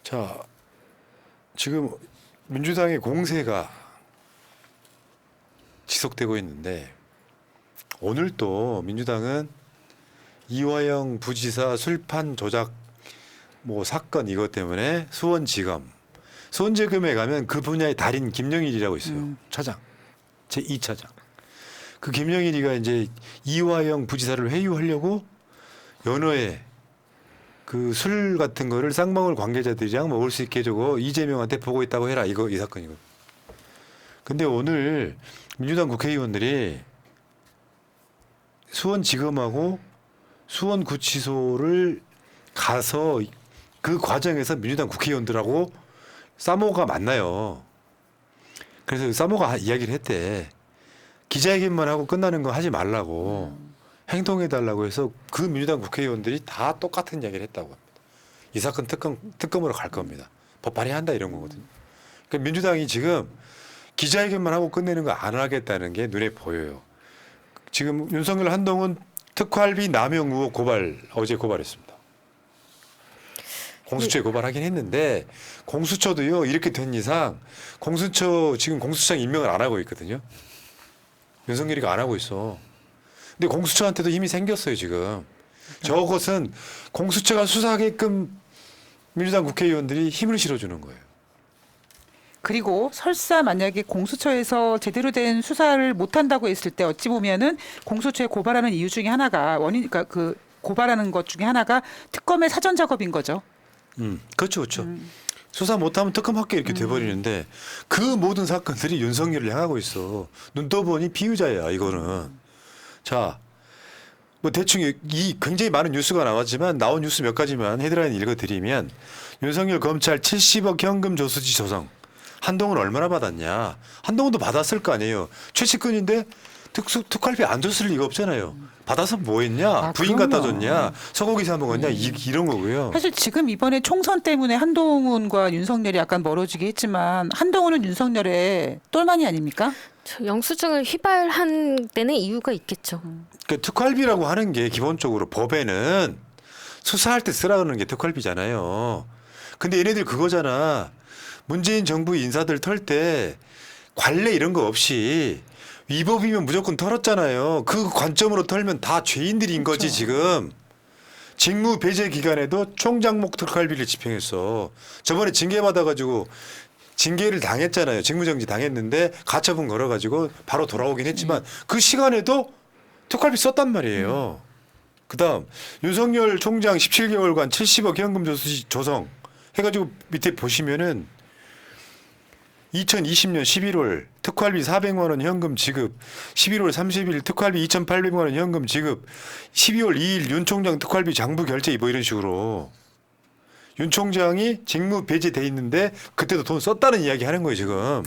자, 지금 민주당의 공세가 지속되고 있는데 오늘 또 민주당은 이화영 부지사 술판 조작 사건 이것 때문에 수원지검에 가면 그 분야의 달인 김영일이라고 있어요. 차장. 제2차장. 그 김영일이가 이제 이화영 부지사를 회유하려고 연어에 그 술 같은 거를 쌍방울 관계자들이랑 먹을 수 있게 해주고 이재명한테 보고 있다고 해라. 이 사건이고. 근데 오늘 민주당 국회의원들이 수원지검하고 수원구치소를 가서 그 과정에서 민주당 국회의원들하고 사모가 만나요. 그래서 사모가 이야기를 했대. 기자회견만 하고 끝나는 거 하지 말라고 행동해달라고 해서 그 민주당 국회의원들이 다 똑같은 이야기를 했다고 합니다. 이 사건 특검으로 갈 겁니다. 법 발의한다 이런 거거든요. 그러니까 민주당이 지금 기자회견만 하고 끝내는 거 안 하겠다는 게 눈에 보여요. 지금 윤석열 한동훈 특활비 남용 의혹 어제 고발했습니다. 공수처에 고발하긴 했는데 공수처도요 이렇게 된 이상 지금 공수처장 임명을 안 하고 있거든요. 윤석열이가 안 하고 있어. 근데 공수처한테도 힘이 생겼어요 지금. 저것은 공수처가 수사하게끔 민주당 국회의원들이 힘을 실어주는 거예요. 그리고 설사 만약에 공수처에서 제대로 된 수사를 못한다고 했을 때 어찌 보면은 공수처에 고발하는 이유 중에 하나가 그러니까 그 고발하는 것 중에 하나가 특검의 사전 작업인 거죠. 그렇죠. 수사 못하면 특검학계 이렇게 돼버리는데 그 모든 사건들이 윤석열을 향하고 있어. 눈 떠보니 피의자야 이거는. 자, 대충 굉장히 많은 뉴스가 나왔지만 나온 뉴스 몇 가지만 헤드라인 읽어드리면 윤석열 검찰 70억 현금 조수지 조성. 한동훈 얼마나 받았냐. 한동훈도 받았을 거 아니에요. 최측근인데 특활비 안 줬을 리가 없잖아요. 받아서 뭐 했냐. 부인 갖다 줬냐. 서고기 사 먹었냐. 이런 거고요. 사실 지금 이번에 총선 때문에 한동훈과 윤석열이 약간 멀어지게 했지만 한동훈은 윤석열의 똘마니 아닙니까? 영수증을 휘발한 데는 이유가 있겠죠. 그러니까 특활비라고 하는 게 기본적으로 법에는 수사할 때 쓰라는 게 특활비잖아요. 근데 얘네들 그거잖아. 문재인 정부 인사들 털 때 관례 이런 거 없이 위법이면 무조건 털었잖아요. 그 관점으로 털면 다 죄인들인 거지 지금. 직무 배제 기간에도 총장목 특활비를 집행했어. 저번에 징계 받아가지고 징계를 당했잖아요. 직무정지 당했는데 가처분 걸어가지고 바로 돌아오긴 했지만 그 시간에도 특활비 썼단 말이에요. 그다음 윤석열 총장 17개월간 70억 현금 조성 해가지고 밑에 보시면은 2020년 11월 특활비 400만 원 현금 지급, 11월 30일 특활비 2,800만 원 현금 지급, 12월 2일 윤 총장 특활비 장부 결제 이런 식으로 윤 총장이 직무 배제돼 있는데 그때도 돈 썼다는 이야기 하는 거예요 지금.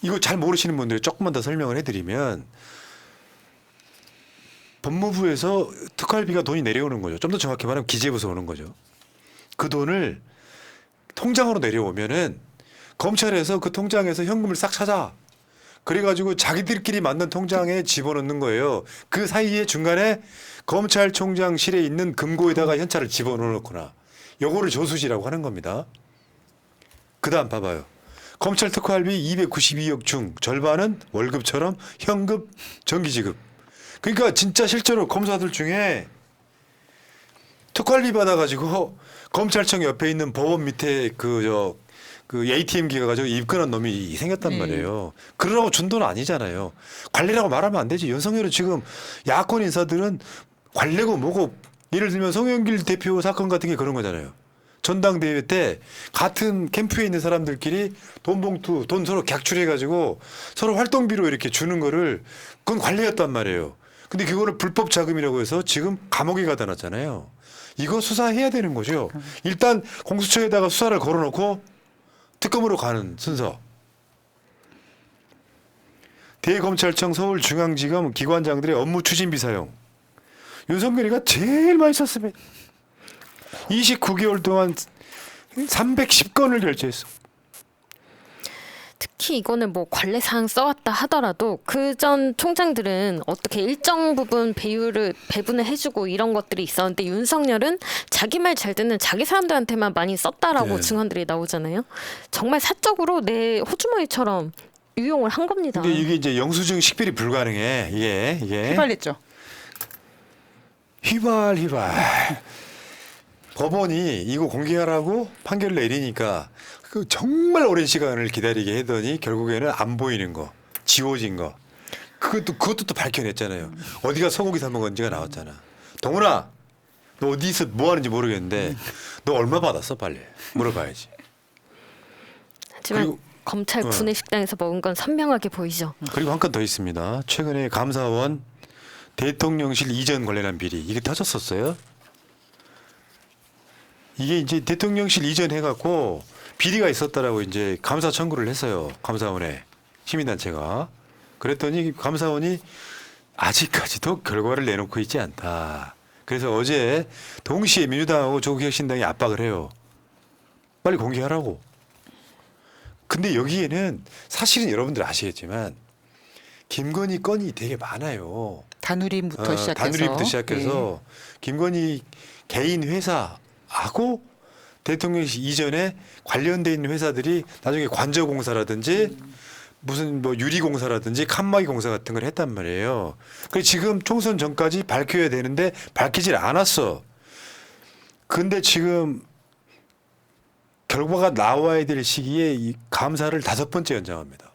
이거 잘 모르시는 분들이 조금만 더 설명을 해드리면 법무부에서 특활비가 돈이 내려오는 거죠. 좀 더 정확히 말하면 기재부에서 오는 거죠. 그 돈을 통장으로 내려오면은 검찰에서 그 통장에서 현금을 싹 찾아. 그래가지고 자기들끼리 만든 통장에 집어넣는 거예요. 그 사이에 중간에 검찰총장실에 있는 금고에다가 현찰을 집어넣거나 요거를 조수지라고 하는 겁니다. 그 다음 봐봐요. 검찰 특활비 292억 중 절반은 월급처럼 현금 정기지급. 그러니까 진짜 실제로 검사들 중에 특활비 받아가지고 검찰청 옆에 있는 법원 밑에 그 ATM기 가가지고 입금한 놈이 생겼단 말이에요. 그러라고 준 돈 아니잖아요. 관례라고 말하면 안 되지. 윤석열은 지금 야권 인사들은 관례고 뭐고 예를 들면 송영길 대표 사건 같은 게 그런 거잖아요. 전당대회 때 같은 캠프에 있는 사람들끼리 돈 서로 객출해가지고 서로 활동비로 이렇게 주는 거를 그건 관례였단 말이에요. 근데 그거를 불법 자금이라고 해서 지금 감옥에 가다 놨잖아요. 이거 수사해야 되는 거죠. 일단 공수처에다가 수사를 걸어놓고 특검으로 가는 순서. 대검찰청 서울중앙지검 기관장들의 업무 추진비 사용. 윤석열이가 제일 많이 썼습니다. 29개월 동안 310건을 결제했어. 특히 이거는 뭐 관례상 써왔다 하더라도 그 전 총장들은 어떻게 일정 부분 배분을 해주고 이런 것들이 있었는데 윤석열은 자기 말 잘 듣는 자기 사람들한테만 많이 썼다라고 네. 증언들이 나오잖아요. 정말 사적으로 내 호주머니처럼 유용을 한 겁니다. 근데 이게 이제 영수증 식별이 불가능해. 이게 휘발냈죠. 휘발. 법원이 이거 공개하라고 판결을 내리니까 그 정말 오랜 시간을 기다리게 하더니 결국에는 안 보이는 거, 지워진 거. 그것도 또 밝혀냈잖아요. 어디가 소고기 사 먹은지가 나왔잖아. 동훈아, 너 어디서 뭐 하는지 모르겠는데 너 얼마 받았어? 빨리 물어봐야지. 하지만 그리고- 검찰 구내식당에서 먹은 건 선명하게 보이죠. 그리고 한 건 더 있습니다. 최근에 감사원 대통령실 이전 관련한 비리 이게 터졌었어요. 이게 이제 대통령실 이전 해갖고 비리가 있었다라고 이제 감사 청구를 했어요. 감사원에 시민단체가. 그랬더니 감사원이 아직까지도 결과를 내놓고 있지 않다. 그래서 어제 동시에 민주당하고 조국혁신당이 압박을 해요. 빨리 공개하라고. 근데 여기에는 사실은 여러분들 아시겠지만 김건희 건이 되게 많아요. 다누림부터 시작해서. 다누림부터 시작해서 김건희 개인 회사하고 대통령실 이전에 관련돼 있는 회사들이 나중에 관저공사라든지 무슨 뭐 유리공사라든지 칸막이 공사 같은 걸 했단 말이에요. 그래서 지금 총선 전까지 밝혀야 되는데 밝히질 않았어. 근데 지금 결과가 나와야 될 시기에 이 감사를 5번째 연장합니다.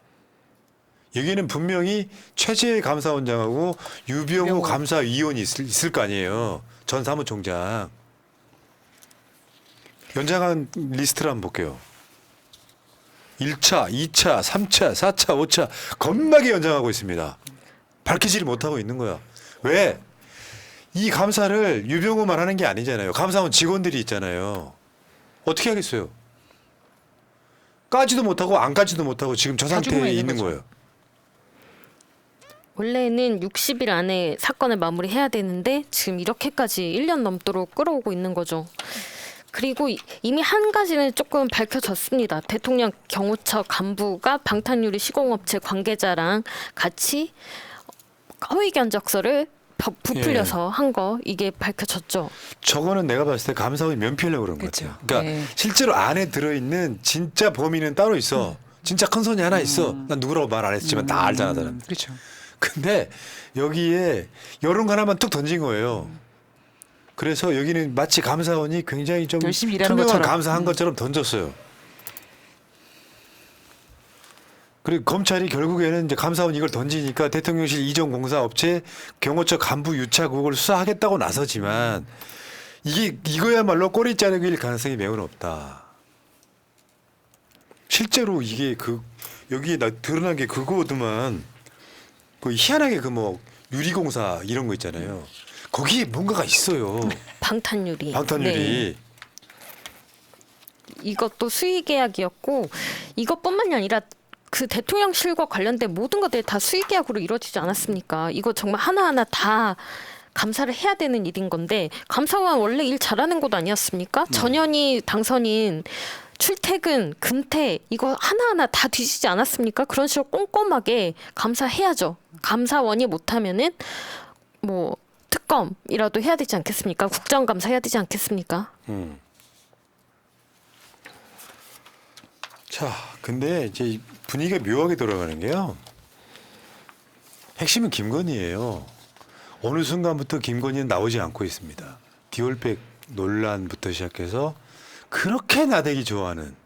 여기는 분명히 최재해 감사원장하고 유병우 감사위원이 있을 거 아니에요. 전 사무총장. 연장한 리스트를 한번 볼게요. 1차, 2차, 3차, 4차, 5차 겁나게 연장하고 있습니다. 밝히지를 못하고 있는 거야. 왜? 이 감사를 유병우만 하는 게 아니잖아요. 감사원 직원들이 있잖아요. 어떻게 하겠어요? 까지도 못하고 안 까지도 못하고 지금 저 다 죽으면 상태에 있는 있는 거죠. 거예요. 원래는 60일 안에 사건을 마무리해야 되는데 지금 이렇게까지 1년 넘도록 끌어오고 있는 거죠. 그리고 이미 한 가지는 조금 밝혀졌습니다. 대통령 경호처 간부가 방탄유리 시공업체 관계자랑 같이 허위 견적서를 부풀려서 한 거 이게 밝혀졌죠. 저거는 내가 봤을 때 감사원이 면피하려고 그런 것 그쵸. 같아요. 그러니까 네. 실제로 안에 들어있는 진짜 범인은 따로 있어. 진짜 큰 손이 하나 있어. 난 누구라고 말 안 했지만 다 알잖아. 사람. 그렇죠. 근데 여기에 이런 거 하나만 뚝 던진 거예요. 그래서 여기는 마치 감사원이 굉장히 좀 열심히 일하는 투명한 것처럼. 감사한 것처럼 던졌어요. 그리고 검찰이 결국에는 이제 감사원 이걸 던지니까 대통령실 이전 공사 업체 경호처 간부 유착 그걸 수사하겠다고 나서지만 이거야말로 꼬리 자르기일 가능성이 매우 높다. 실제로 이게 여기에 드러난 게 그거더만 그 희한하게 그 뭐 유리공사 이런 거 있잖아요. 거기에 뭔가가 있어요. 방탄유리. 방탄유리. 네. 이것도 수의 계약이었고 이것뿐만이 아니라 그 대통령실과 관련된 모든 것들이 다 수의 계약으로 이루어지지 않았습니까? 이거 정말 하나하나 다 감사를 해야 되는 일인 건데 감사원 원래 일 잘하는 곳 아니었습니까? 전현희 당선인 출퇴근, 금태 이거 하나하나 다 뒤지지 않았습니까? 그런 식으로 꼼꼼하게 감사해야죠. 감사원이 못하면은 뭐 특검이라도 해야 되지 않겠습니까? 국정감사 해야 되지 않겠습니까? 자, 근데 이제 분위기가 묘하게 돌아가는 게요. 핵심은 김건희예요. 어느 순간부터 김건희는 나오지 않고 있습니다. 디올백 논란부터 시작해서 그렇게 나대기 좋아하는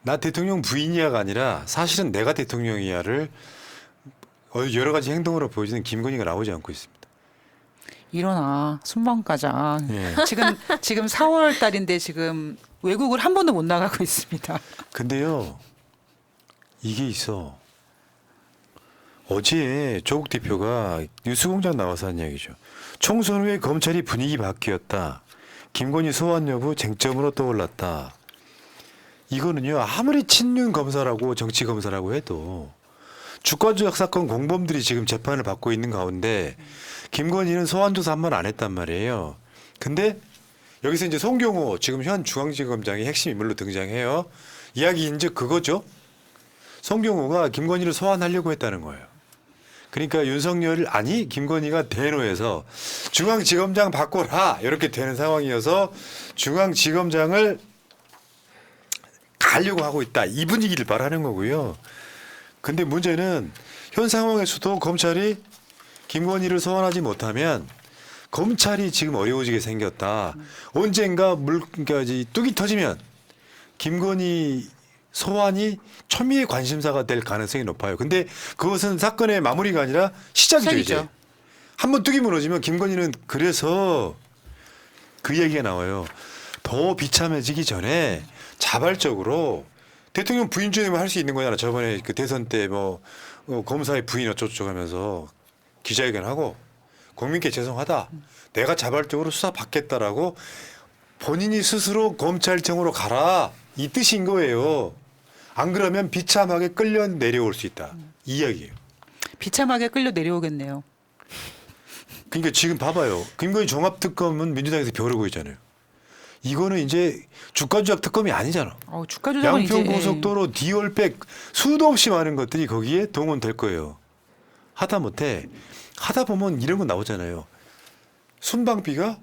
나 대통령 부인이야가 아니라 사실은 내가 대통령이야를 여러 가지 행동으로 보여주는 김건희가 나오지 않고 있습니다. 일어나 순방 가자. 예. 지금 4월 달인데 지금 외국을 한 번도 못 나가고 있습니다. 근데요, 이게 있어. 어제 조국 대표가 뉴스공장 나와서 한 이야기죠. 총선 후에 검찰이 분위기 바뀌었다. 김건희 소환 여부 쟁점으로 떠올랐다. 이거는요, 아무리 친윤 검사라고 정치 검사라고 해도 주가 조작 사건 공범들이 지금 재판을 받고 있는 가운데 김건희는 소환 조사 한 번 안 했단 말이에요. 근데 여기서 이제 송경호 지금 현 중앙지검장이 핵심 인물로 등장해요. 이야기인즉 그거죠. 송경호가 김건희를 소환하려고 했다는 거예요. 그러니까 윤석열을 아니 김건희가 대노해서 중앙지검장 바꿔라 이렇게 되는 상황이어서 중앙지검장을 가려고 하고 있다. 이 분위기를 말하는 거고요. 근데 문제는 현 상황에서도 검찰이 김건희를 소환하지 못하면 검찰이 지금 어려워지게 생겼다. 언젠가 그러니까 이제 뚝이 터지면 김건희 소환이 초미의 관심사가 될 가능성이 높아요. 근데 그것은 사건의 마무리가 아니라 시작이죠. 이제. 한번 뚝이 무너지면 김건희는 그래서 그 얘기가 나와요. 더 비참해지기 전에 자발적으로 대통령 부인 중에만 할 수 있는 거잖아. 저번에 그 대선 때 뭐 검사의 부인 어쩌고저쩌고 하면서 기자회견하고 국민께 죄송하다. 내가 자발적으로 수사 받겠다라고 본인이 스스로 검찰청으로 가라. 이 뜻인 거예요. 안 그러면 비참하게 끌려 내려올 수 있다. 이 이야기예요. 비참하게 끌려 내려오겠네요. 그러니까 지금 봐봐요. 김건희 종합특검은 민주당에서 벼르고 있잖아요. 이거는 이제 주가 조작 특검이 아니잖아. 주가 조작은 양평 이제 고속도로 디올백 수도 없이 많은 것들이 거기에 동원될 거예요. 하다못해 하다 보면 이런 거 나오잖아요. 순방비가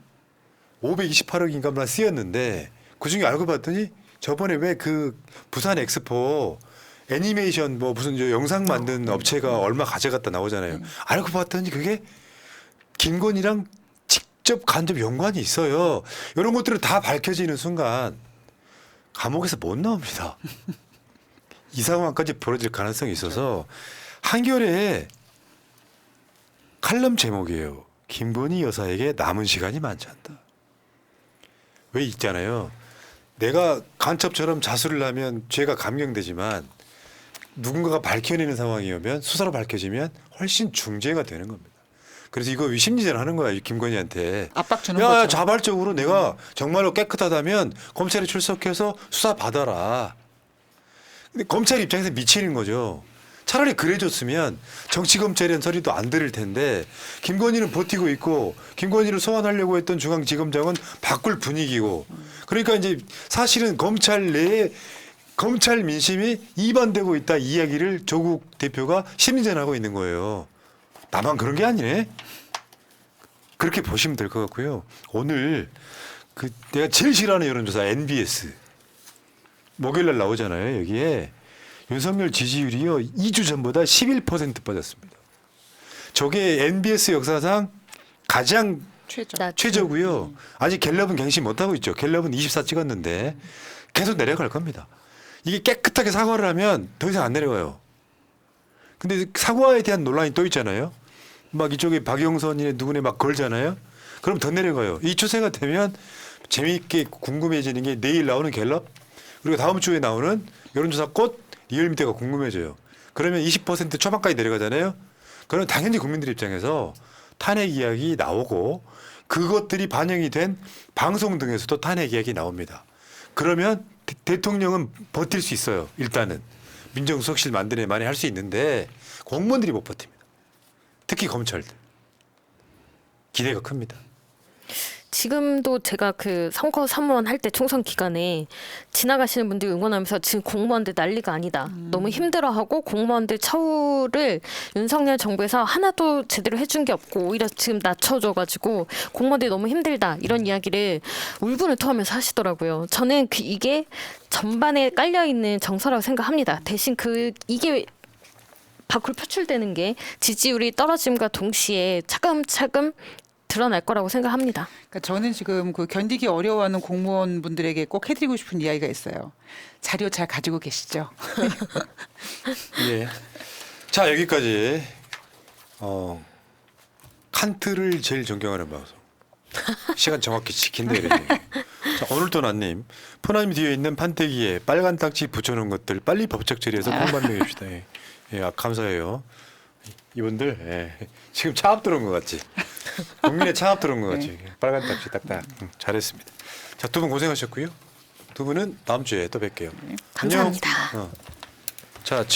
528억인가만 쓰였는데 그중에 알고 봤더니 저번에 왜 그 부산 엑스포 애니메이션 뭐 무슨 저 영상 만든 업체가 얼마 가져갔다 나오잖아요. 알고 봤더니 그게 김건희랑 직접 간접 연관이 있어요. 이런 것들을 다 밝혀지는 순간 감옥에서 못 나옵니다. 이 상황까지 벌어질 가능성이 있어서 한겨레에 칼럼 제목이에요. 김건희 여사에게 남은 시간이 많지 않다. 왜 있잖아요. 내가 간첩처럼 자수를 하면 죄가 감경되지만 누군가가 밝혀내는 상황이 오면 수사로 밝혀지면 훨씬 중죄가 되는 겁니다. 그래서 이거 심리전을 하는 거야. 김건희한테. 압박 주는 야, 거죠. 자발적으로 내가 정말로 깨끗하다면 검찰에 출석해서 수사 받아라. 근데 검찰 입장에서 미치는 거죠. 차라리 그래줬으면 정치검찰이라는 소리도 안 들을 텐데 김건희는 버티고 있고 김건희를 소환하려고 했던 중앙지검장은 바꿀 분위기고 그러니까 이제 사실은 검찰 내에 검찰 민심이 이반되고 있다 이 이야기를 조국 대표가 심리전하고 있는 거예요. 나만 그런 게 아니네. 그렇게 보시면 될 것 같고요. 오늘 그 내가 제일 싫어하는 여론조사 NBS 목요일날 나오잖아요. 여기에 윤석열 지지율이요 2주 전보다 11% 빠졌습니다. 저게 NBS 역사상 가장 최저고요. 아직 갤럽은 갱신 못하고 있죠. 갤럽은 24 찍었는데 계속 내려갈 겁니다. 이게 깨끗하게 사과를 하면 더 이상 안 내려가요. 근데 사과에 대한 논란이 또 있잖아요. 막 이쪽에 박영선이네 누구네 막 걸잖아요. 그럼 더 내려가요. 이 추세가 되면 재미있게 궁금해지는 게 내일 나오는 갤럽 그리고 다음 주에 나오는 여론조사 꽃 리얼미터가 궁금해져요. 그러면 20% 초반까지 내려가잖아요. 그러면 당연히 국민들 입장에서 탄핵 이야기 나오고 그것들이 반영이 된 방송 등에서도 탄핵 이야기 나옵니다. 그러면 대통령은 버틸 수 있어요. 일단은 민정수석실 만드는 애 많이 할 수 있는데 공무원들이 못 버팁니다. 특히 검찰들. 기대가 큽니다. 지금도 제가 그 선거 사무원 할 때 총선 기간에 지나가시는 분들 응원하면서 지금 공무원들 난리가 아니다. 너무 힘들어하고 공무원들 처우를 윤석열 정부에서 하나도 제대로 해준 게 없고 오히려 지금 낮춰줘가지고 공무원들이 너무 힘들다 이런 이야기를 울분을 토하면서 하시더라고요. 저는 이게 전반에 깔려 있는 정서라고 생각합니다. 대신 이게 밖으로 표출되는 게 지지율이 떨어짐과 동시에 차근차근 드러날 거라고 생각합니다. 그러니까 저는 지금 그 견디기 어려워하는 공무원분들에게 꼭 해드리고 싶은 이야기가 있어요. 자료 잘 가지고 계시죠? 예. 자 여기까지 칸트를 제일 존경하는 방송. 시간 정확히 지킨다 이런 얘기. 자 오늘도 나님 푸나님 뒤에 있는 판때기에 빨간 딱지 붙여놓은 것들 빨리 법적 처리해서 돈 받는 봅시다. 예, 감사해요. 이분들 지금 차압 들어온 것 같지? 국민의 차압 들어온 것 같지? 빨간 딱지 딱딱 잘했습니다. 자, 두 분 고생하셨고요. 두 분은 다음 주에 또 뵐게요. 감사합니다. 안녕. 자, 지금